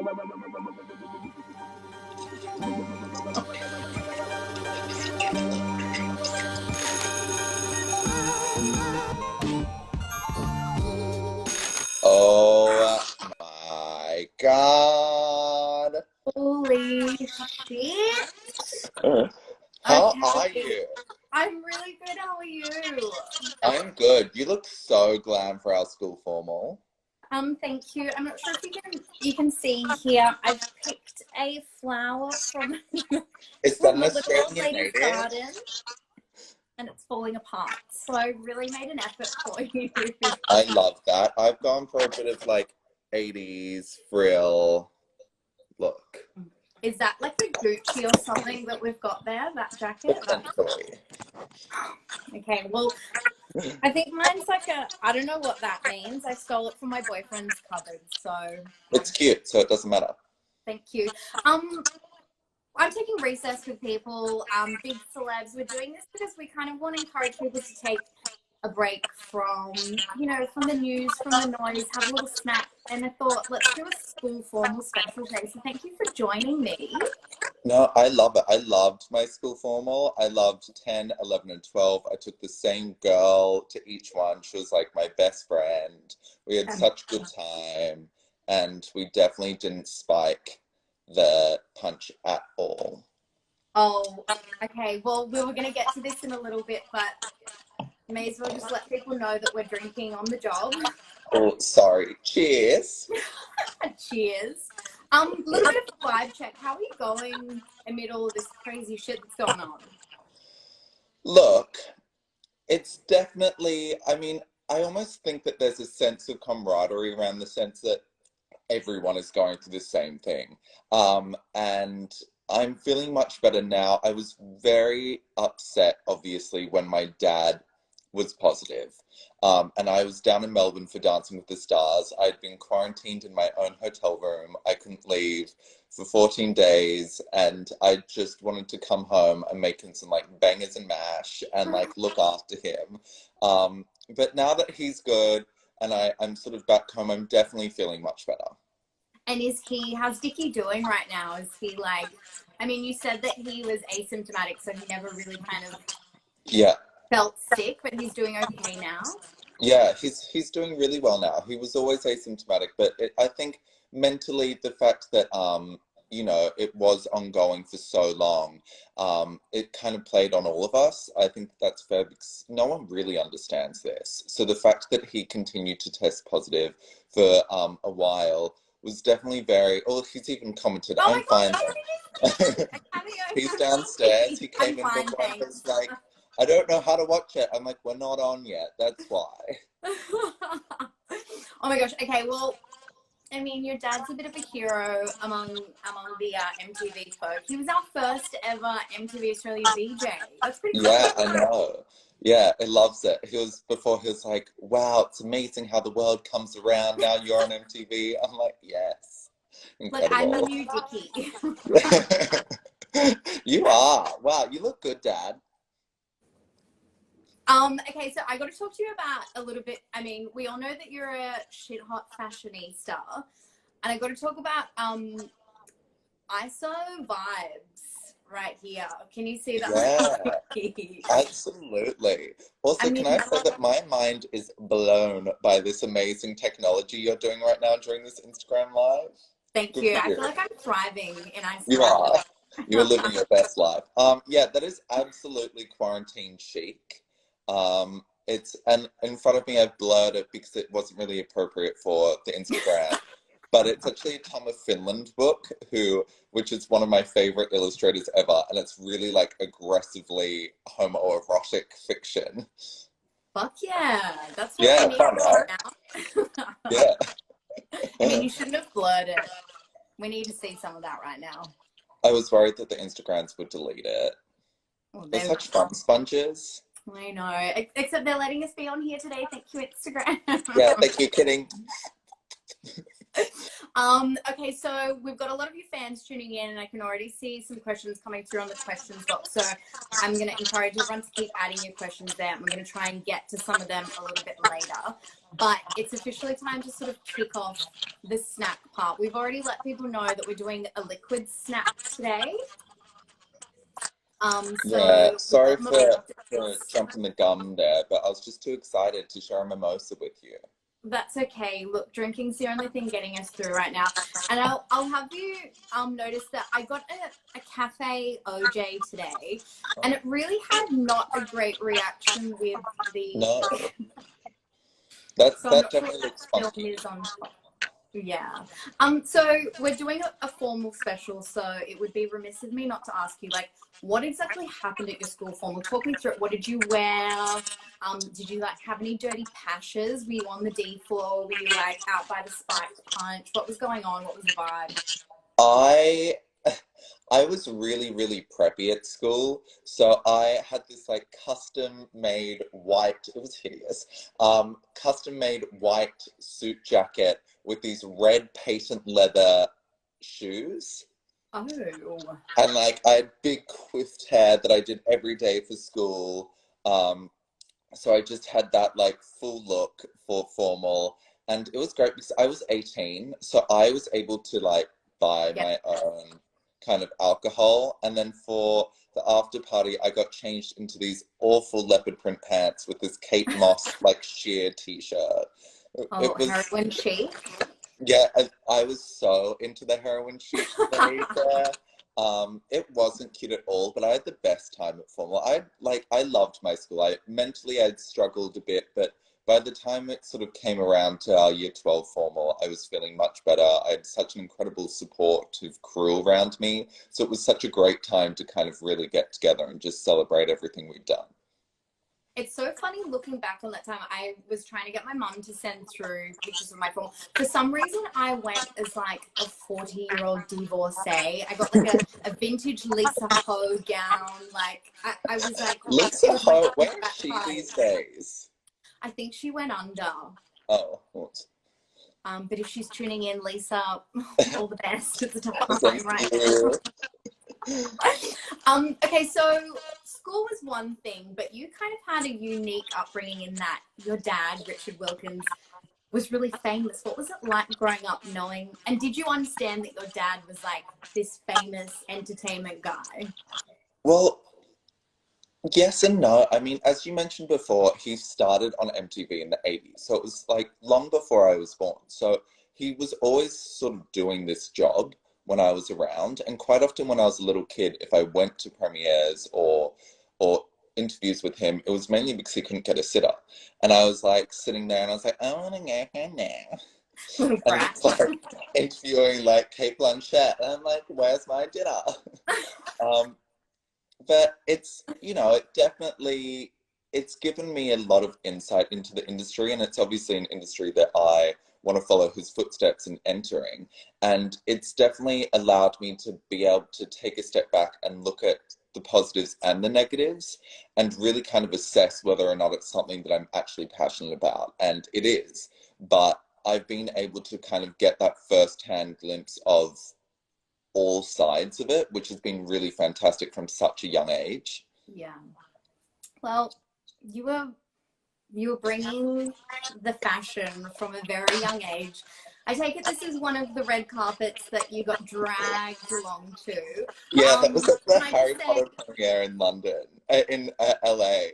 Oh my God. Holy shit. How are Okay. you? I'm really good. How are you? I'm good. You look so glam for our school formal. Thank you. I'm not sure if you can see here. I've picked a flower from Is that from an the little old Australian lady's native? garden, and it's falling apart. So I really made an effort for you. I love that. I've gone for a bit of like 80s frill look. Is that like a Gucci or something that we've got there? That jacket? Potentially. Okay, well, I think mine's like I don't know what that means. I stole it from my boyfriend's cupboard, so It's cute, so it doesn't matter. thank you. I'm taking recess with people, big celebs. We're doing this because we kind of want to encourage people to take a break from, from the news, from the noise, have a little snack. And I thought, let's do a school formal special day. So thank you for joining me. No, I love it. I loved my school formal. I loved 10, 11, and 12. I took the same girl to each one. She was like my best friend. We had such a good time, and we definitely didn't spike the punch at all. Oh, okay. Well, we were going to get to this in a little bit, but may as well just let people know that we're drinking on the job. Oh, sorry. Cheers. Cheers. A little bit of a vibe check. How are you going amid all of this crazy shit that's going on? Look, it's definitely, I almost think that there's a sense of camaraderie around the sense that everyone is going through the same thing. And I'm feeling much better now. I was very upset, obviously, when my dad was positive. And I was down in Melbourne for Dancing with the Stars. I'd been quarantined in my own hotel room. I couldn't leave for 14 days, and I just wanted to come home and make him some like bangers and mash and like look after him. But now that he's good and I'm sort of back home, I'm definitely feeling much better. And how's Dickie doing right now? Is he like, you said that he was asymptomatic, so he never really kind of felt sick, but he's doing okay now? Yeah, he's doing really well now. He was always asymptomatic, but I think mentally the fact that, it was ongoing for so long, it kind of played on all of us. I think that's fair because no one really understands this. So the fact that he continued to test positive for a while was definitely he's even commented, oh I'm fine. He's downstairs. He came in before and was like, I don't know how to watch it. I'm like, we're not on yet. That's why. Oh my gosh. Okay, well, your dad's a bit of a hero among the MTV folk. He was our first ever MTV Australia VJ. That's pretty cool. Yeah, I know. Yeah, it loves it. He was like, wow, it's amazing how the world comes around. Now you're on MTV. I'm like, yes. Incredible. Look, I'm the new Dickie. You are. Wow, you look good, Dad. Okay, so I got to talk to you about a little bit. We all know that you're a shit hot fashionista, and I got to talk about ISO vibes right here. Can you see that? Yeah, absolutely. Also, can I say that my mind is blown by this amazing technology you're doing right now during this Instagram live? Thank you. I feel like I'm thriving in ISO. You are. You're living your best life. Yeah, that is absolutely quarantine chic. And in front of me I've blurred it because it wasn't really appropriate for the Instagram. But it's actually a Tom of Finland book, which is one of my favorite illustrators ever, and it's really like aggressively homoerotic fiction. Fuck yeah, that's what we need right now. Yeah. You shouldn't have blurred it. We need to see some of that right now. I was worried that the Instagrams would delete it. Well, they're such fun sponges. I know. Except they're letting us be on here today. Thank you, Instagram. Yeah, thank you, kidding. Okay, so we've got a lot of you fans tuning in, and I can already see some questions coming through on the questions box. So I'm going to encourage everyone to keep adding your questions there. I'm going to try and get to some of them a little bit later. But it's officially time to sort of kick off the snack part. We've already let people know that we're doing a liquid snack today. Yeah, So we've sorry got for mimosas. jumping the gun there, but I was just too excited to share a mimosa with you. That's okay. Look, drinking's the only thing getting us through right now. And I'll have you notice that I got a cafe OJ today, and it really had not a great reaction with the. No, that So I'm that not sure what definitely that looks film funky. is on top. Yeah. So we're doing a formal special, so it would be remiss of me not to ask you, like, what exactly happened at your school formal? Talk me through it. What did you wear? Did you like have any dirty patches? Were you on the D floor? Were you like out by the spiked punch? What was going on? What was the vibe? I I was really, really preppy at school. So I had this like custom made white, it was hideous, custom made white suit jacket with these red patent leather shoes. Oh, And like I had big coiffed hair that I did every day for school. Um, so I just had that like full look for formal. And it was great because I was 18, so I was able to like buy yeah. my own kind of alcohol. And then for the after party, I got changed into these awful leopard print pants with this Kate Moss like sheer t-shirt. Oh, It was, heroin chic. yeah, I was so into the heroin chic phase there. It wasn't cute at all, but I had the best time at formal. I loved my school. I'd struggled a bit, but by the time it sort of came around to our year 12 formal, I was feeling much better. I had such an incredible supportive crew around me. So it was such a great time to kind of really get together and just celebrate everything we'd done. It's so funny looking back on that time. I was trying to get my mum to send through pictures of my formal. For some reason, I went as like a 40-year-old divorcee. I got like a vintage Lisa Ho gown. Like I was like, Lisa it was my Ho, where is comeback she party. these days? I think she went under. Oh, what? But if she's tuning in, Lisa, all the best. It's a tough time Thank right you. now. Okay, so school was one thing, but you kind of had a unique upbringing in that your dad, Richard Wilkins, was really famous. What was it like growing up knowing, and did you understand that your dad was like this famous entertainment guy? Well, yes and no. I mean, as you mentioned before, he started on MTV in the 80s. So it was like long before I was born. So he was always sort of doing this job when I was around. And quite often when I was a little kid, if I went to premieres or interviews with him, it was mainly because he couldn't get a sitter. And I was like sitting there and I was like, I want to go home now. Little And brat. it's like interviewing like Kate Blanchett. And I'm like, where's my dinner? Um, but it's, it definitely, it's given me a lot of insight into the industry, and it's obviously an industry that I want to follow his footsteps in entering. And it's definitely allowed me to be able to take a step back and look at the positives and the negatives and really kind of assess whether or not it's something that I'm actually passionate about. And it is. But I've been able to kind of get that first-hand glimpse of all sides of it, which has been really fantastic from such a young age. Yeah. Well, you were bringing the fashion from a very young age. I take it this is one of the red carpets that you got dragged along to. Yeah, that was at the Can I Harry just say, Potter premiere in London, in LA.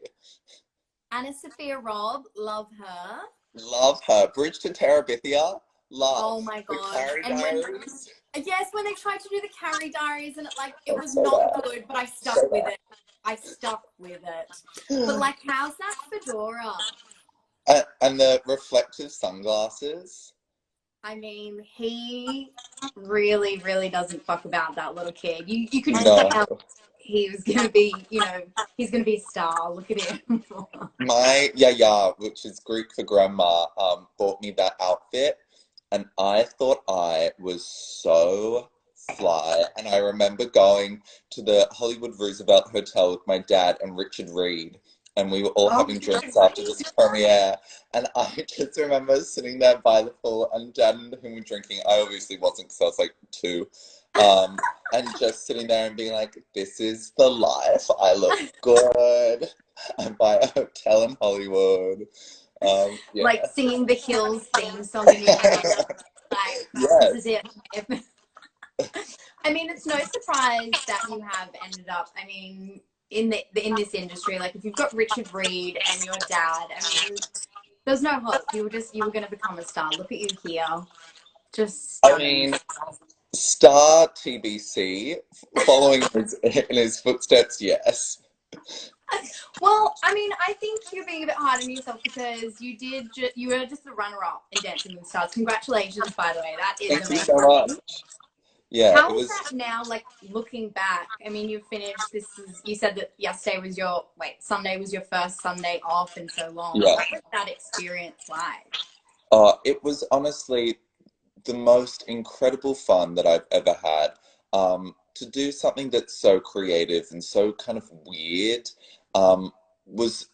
Anna Sophia Robb, love her. Love her. Bridge to Terabithia, love. Oh my The god! Carrie And when Diaries, yes, when they tried to do the Carrie Diaries, and it that's was so not bad. good, but I stuck So with it. I stuck with it. But bad. like, how's that fedora? And the reflective sunglasses. I mean, he really, really doesn't fuck about that little kid. You could just No. tell he was gonna be, he's gonna be a star. Look at him. My yaya, which is Greek for grandma, bought me that outfit, and I thought I was so fly. And I remember going to the Hollywood Roosevelt Hotel with my dad and Richard Reed, and we were all Oh, having drinks after this premiere. And I just remember sitting there by the pool, and Dad and him were drinking. I obviously wasn't because I was like 2. And just sitting there and being like, this is the life. I look good. I'm by a hotel in Hollywood. Yeah. like singing the Hills theme song in your head. Like, this is Yes. it. I mean, it's no surprise that you have ended up, I mean, in this industry, like if you've got Richard Reed and your dad, I mean, there's no hope. You were going to become a star. Look at you here. Just I stunning. mean, star TBC, following in his footsteps, yes. Well, I mean, I think you're being a bit hard on yourself because you were just a runner-up in Dancing with the Stars. Congratulations, by the way. That is Thank you so much. amazing. Yeah, How it is was. that now, like looking back? I mean, you finished you said that Sunday was your first Sunday off in so long. Yeah. What was that experience like? It was honestly the most incredible fun that I've ever had. To do something that's so creative and so kind of weird, was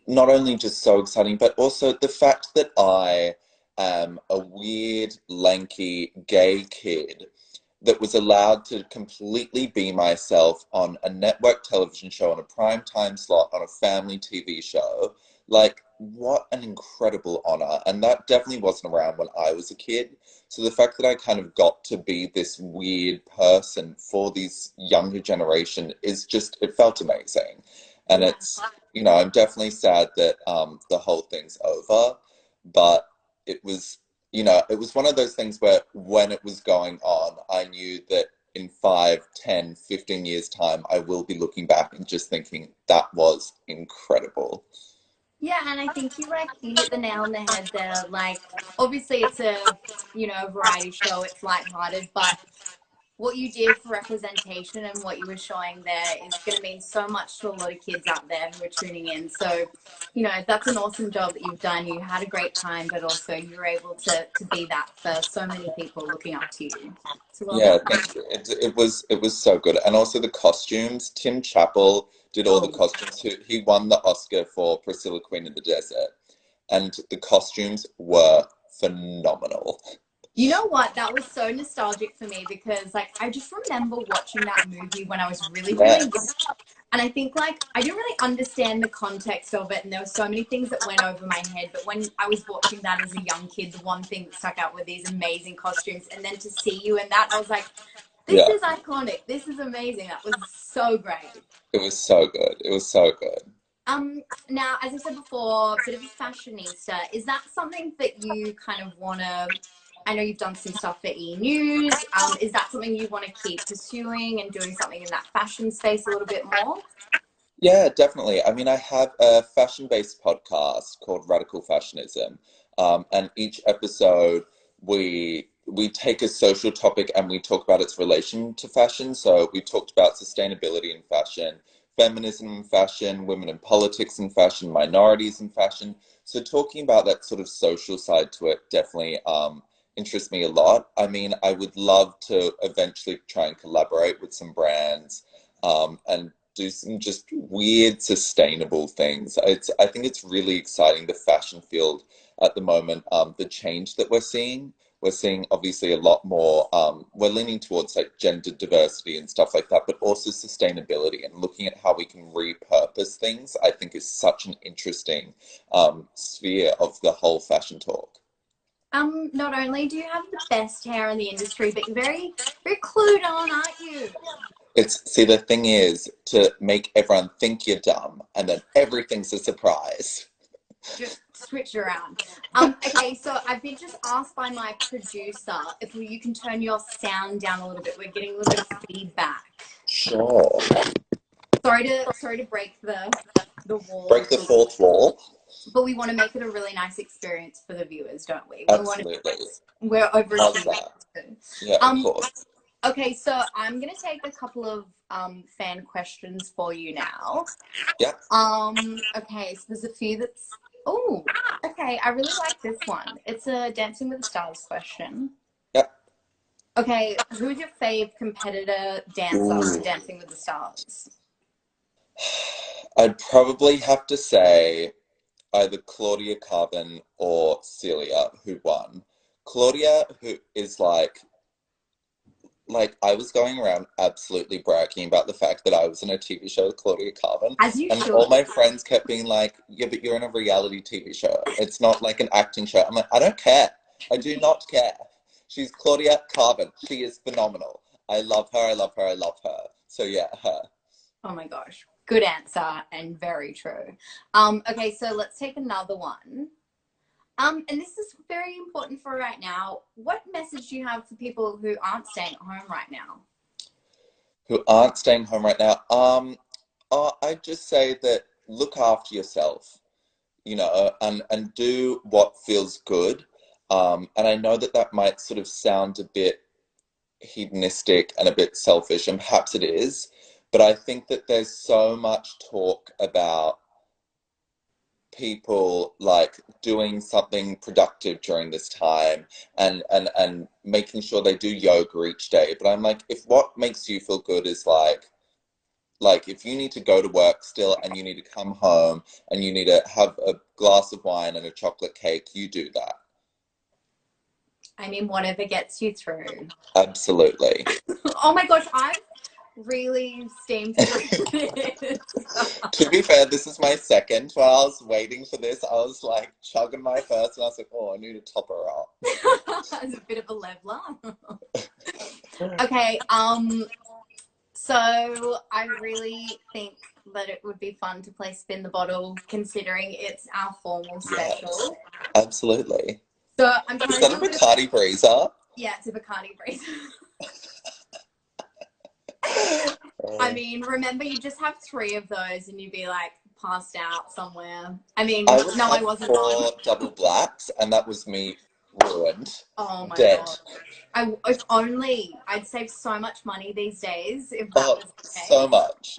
not only just so exciting, but also the fact that I am a weird, lanky, gay kid that was allowed to completely be myself on a network television show, on a prime time slot, on a family TV show. Like, what an incredible honor. And that definitely wasn't around when I was a kid. So the fact that I kind of got to be this weird person for this younger generation is just, it felt amazing. And Yeah. it's, I'm definitely sad that the whole thing's over, but it was, it was one of those things where when it was going on, I knew that in 5, 10, 15 years' time, I will be looking back and just thinking that was incredible. Yeah, and I think you hit the nail on the head there. Like, obviously, it's a variety show. It's lighthearted, but what you did for representation and what you were showing there is going to mean so much to a lot of kids out there who are tuning in. So, that's an awesome job that you've done. You had a great time, but also you were able to be that for so many people looking up to you. So well Yeah, done. thank you. It was so good, and also the costumes. Tim Chappell did all the Oh, costumes. He won the Oscar for Priscilla Queen of the Desert, and the costumes were phenomenal. you know what? That was so nostalgic for me because, like, I just remember watching that movie when I was really, really young. Yes, And I think like I didn't really understand the context of it, and there were so many things that went over my head. But when I was watching that as a young kid, the one thing that stuck out were these amazing costumes, and then to see you in that, I was like, "This yeah, is iconic. This is amazing." That was so great. it was so good. It was so good. Now, as I said before, a bit of a fashionista. Is that something that you kind of want to? I know you've done some stuff for E News. Is that something you want to keep pursuing and doing something in that fashion space a little bit more? Yeah, definitely. I mean, I have a fashion-based podcast called Radical Fashionism, and each episode we take a social topic and we talk about its relation to fashion. So we talked about sustainability in fashion, feminism in fashion, women in politics in fashion, minorities in fashion. So talking about that sort of social side to it definitely interests me a lot. I mean, I would love to eventually try and collaborate with some brands, and do some just weird sustainable things. I think it's really exciting, the fashion field at the moment. The change that we're seeing. We're seeing obviously a lot more. We're leaning towards like gender diversity and stuff like that, but also sustainability and looking at how we can repurpose things. I think is such an interesting sphere of the whole fashion talk. Not only do you have the best hair in the industry, but you're very, very clued on, aren't you? See, the thing is to make everyone think you're dumb, and then everything's a surprise. Just switch around. Okay, so I've been just asked by my producer if you can turn your sound down a little bit. We're getting a little bit of feedback. Sure. Sorry to break the Break walls, the fourth wall. but we want to make it a really nice experience for the viewers, don't we? We want to. Absolutely. We're How's overachieving. that? Yeah, of Um, course. okay, so I'm gonna take a couple of fan questions for you now. Yeah. Okay, so there's a few that's. Oh, okay. I really like this one. It's a Dancing with the Stars question. Yeah. Okay, who's your fave competitor dancer Ooh. on Dancing with the Stars? I'd probably have to say either Claudia Carvin or Celia, who won. Claudia, who is like I was going around absolutely bragging about the fact that I was in a TV show with Claudia Carvin, As you and should. all my friends kept being like, "Yeah, but you're in a reality TV show. It's not like an acting show." I'm like, I don't care. I do not care. She's Claudia Carvin. She is phenomenal. I love her. I love her. I love her. So yeah, her. Oh my gosh. Good answer and very true. Okay, so let's take another one. And this is very important for right now. What message do you have for people who aren't staying at home right now? Who aren't staying home right now. I'd just say that look after yourself, and do what feels good. And I know that that might sort of sound a bit hedonistic and a bit selfish, and perhaps it is, but I think that there's so much talk about people like doing something productive during this time and making sure they do yoga each day. But I'm like, if what makes you feel good is like if you need to go to work still and you need to come home and you need to have a glass of wine and a chocolate cake, you do that. I mean, whatever gets you through. Absolutely. Oh my gosh, I've really steamed through this. To be fair, this is my second. While I was waiting for this, I was like chugging my first and I was like, oh, I need to top her up. As a bit of a leveler. Okay, so I really think that it would be fun to play Spin the Bottle considering it's our formal special. Yes, absolutely. So I'm Is trying that to a do a bit of, Bacardi Breezer? yeah, it's a Bacardi Breeze. I mean, remember you just have 3 of those and you'd be like passed out somewhere. I mean, I would no, I have wasn't. 4 double blacks, and that was me ruined, Oh my dead. god. If only I'd save so much money these days if that Oh, was the so case. much.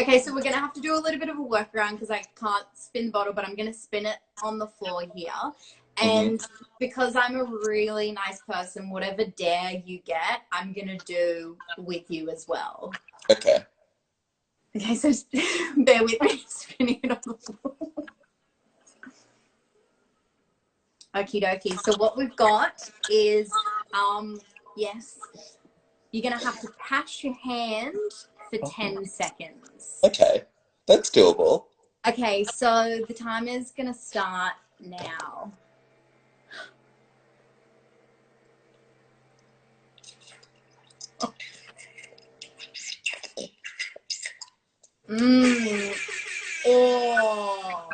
Okay, so we're gonna have to do a little bit of a workaround because I can't spin the bottle, but I'm gonna spin it on the floor here. And because I'm a really nice person, whatever dare you get, I'm gonna do with you as well. Okay. Okay, so bear with me, spinning it on the floor. Okie dokie. So what we've got is, yes, you're gonna have to pass your hand for 10 seconds. Okay. That's doable. Okay, so the timer is gonna start now. Oh,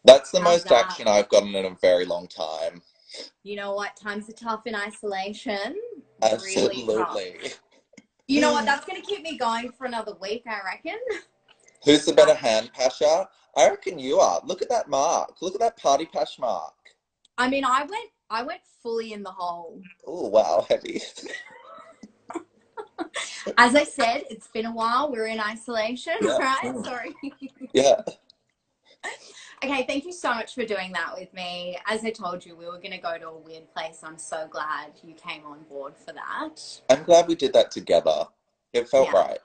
That's the how's most that? action I've gotten in a very long time. You know what? Times are tough in isolation. Really tough. Absolutely. You know what? That's gonna keep me going for another week, I reckon. Who's the better hand pasher? I reckon you are. Look at that mark. Look at that party pash mark. I mean, I went fully in the hole. Oh, wow, heavy. As I said, it's been a while. We're in isolation, Yeah. right? Sorry. Yeah. Okay, thank you so much for doing that with me. As I told you, we were going to go to a weird place. I'm so glad you came on board for that. I'm glad we did that together. It felt right.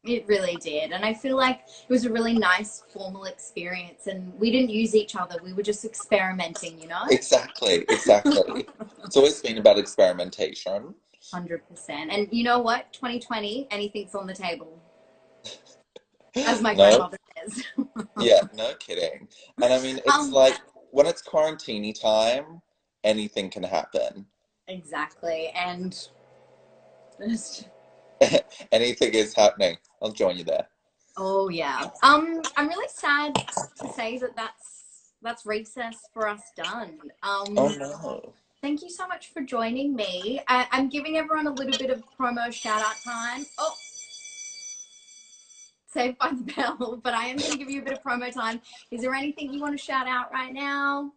It really did. And I feel like it was a really nice formal experience and we didn't use each other. We were just experimenting, you know? Exactly. It's always been about experimentation. 100%. And you know what? 2020, anything's on the table. As my grandmother says. Yeah, no kidding. And I mean, it's like when it's quarantine time, anything can happen. Exactly. And anything is happening. I'll join you there. oh yeah. I'm really sad to say that that's recess for us done. Oh no. Thank you so much for joining me. I'm giving everyone a little bit of promo shout out time. Oh, saved by the bell, but I am going to give you a bit of promo time. Is there anything you want to shout out right now?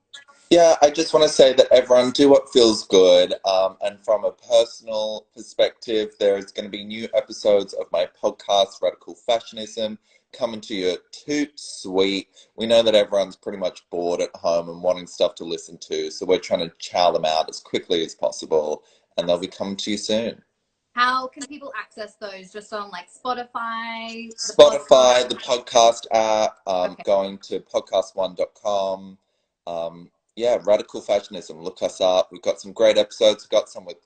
Yeah, I just want to say that everyone do what feels good. And from a personal perspective, there's going to be new episodes of my podcast, Radical Fashionism, coming to you toot sweet. We know that everyone's pretty much bored at home and wanting stuff to listen to, so we're trying to chow them out as quickly as possible, and they'll be coming to you soon. How can people access those? Just on like Spotify, Spotify, the podcast app, Okay. going to podcast1.com. Yeah, Radical Fashionism. Look us up. We've got some great episodes. We've got some with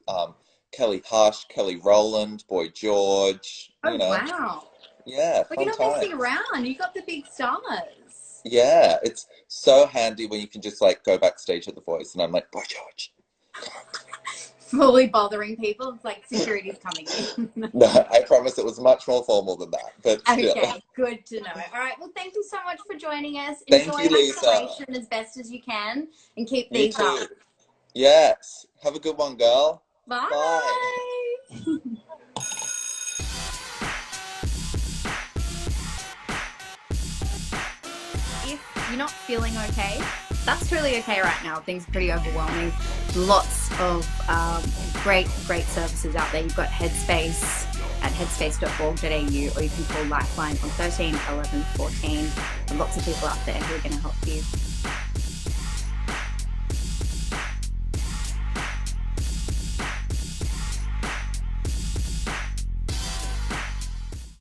Kelly Hush, Kelly Rowland, Boy George. Oh wow! Yeah, Well, you're fun not time. messing around. You got the big stars. Yeah, it's so handy when you can just like go backstage at The Voice, and I'm like, Boy George. Fully bothering people. It's like security's coming in. No, I promise it was much more formal than that, but still. Okay, good to know. All right, well, thank you so much for joining us. Thank Enjoy you, Lisa. isolation as best as you can and keep You these too. up. Yes. Have a good one, girl. Bye. Bye. If you're not feeling okay, that's totally okay right now. Things are pretty overwhelming. Lots of great services out there. You've got Headspace at headspace.org.au, or you can call Lifeline on 13 11 14. There's lots of people out there who are going to help you.